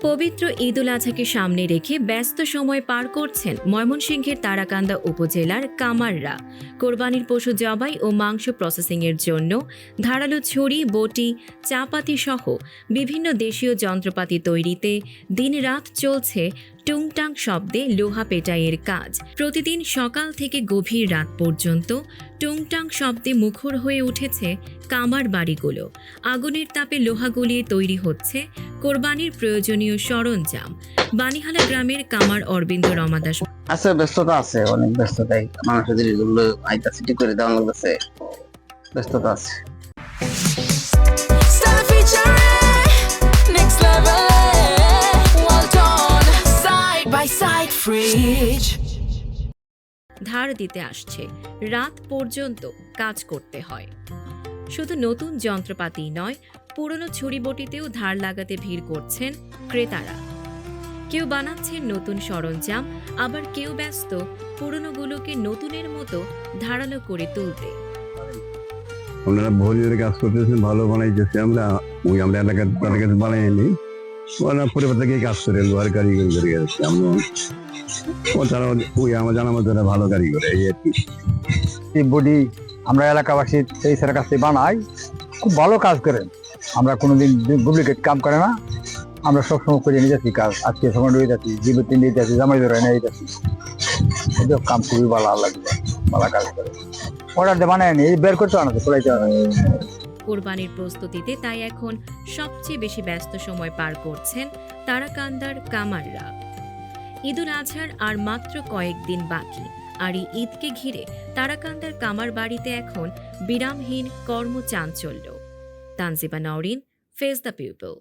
পবিত্র ঈদ উল আজহাকে সামনে রেখে ব্যস্ত সময় পার করছেন ময়মনসিংহের তারাকান্দা উপজেলার কামাররা। কোরবানির পশু জবাই ও মাংস প্রসেসিংয়ের জন্য ধারালো ছুরি, বটি, চাপাতি সহ বিভিন্ন দেশীয় যন্ত্রপাতি তৈরিতে দিনরাত চলছে টুংটাং শব্দে লোহা পেটাইয়ের কাজ। প্রতিদিন সকাল থেকে গভীর রাত পর্যন্ত টুংটাং শব্দে মুখর হয়ে উঠেছে কামার বাড়িগুলো। আগুনের তাপে লোহা গলিয়ে তৈরি হচ্ছে কোরবানির প্রয়োজনীয় সরঞ্জাম। বানিহালা গ্রামের কামার অরবিন্দ রমাদাস আছে, ব্যস্ততা আছে, অনেক ব্যস্ততাই মানুষের জিনিসগুলো আইতাছে ঠিক করে দেওয়া লাগছে, ব্যস্ততা আছে। ধার দিতে আসছে, রাত পর্যন্ত কাজ করতে হয়। শুধু নতুন যন্ত্রপাতি নয়, পুরনো ছুরি বটিতেও ধার লাগাতে ভিড় করছেন ক্রেতারা। কেউ বানাচ্ছেন নতুন সরঞ্জাম, আবার কেউ ব্যস্ত পুরনোগুলোকে নতুনের মতো ধারালো করে তুলতে। আপনারা ভোজের কাজ করতেছেন, ভালো বানাইতেছি। আমরা এলাকার বানাইনি, ওরা পরিবার থেকে কাজ করে লোহার কারিগরি করে গেছে। আমার জানা মতো ভালো কারিগর। এই আর কি বডি আমরা এলাকাবাসী এই স্যারের কাছে বানাই, খুব ভালো কাজ করেন। আমরা কোনোদিন ডুপ্লিকেট কাম করে না, আমরা সবসময় করে নিয়ে যাচ্ছি কাজ। আজকে সময় নিয়ে যাচ্ছি, জীবন নিয়ে যাচ্ছি, জামাই ধরে নিয়ে যাচ্ছি। এসব কাম খুবই ভালো লাগবে, ভালো কাজ করে। অর্ডার দিয়ে বানায় নি, বের করতে আনাতে খোলাইতে হবে। কোরবানির প্রস্তুতিতে তাই এখন সবচেয়ে বেশি ব্যস্ত সময় পার করছেন তারাকান্দার কামাররা। ঈদ উল আজহার আর মাত্র কয়েকদিন বাকি, আর এই ঈদকে ঘিরে তারাকান্দার কামার বাড়িতে এখন বিরামহীন কর্মচাঞ্চল্য। Tanjiba Naurin, face the people.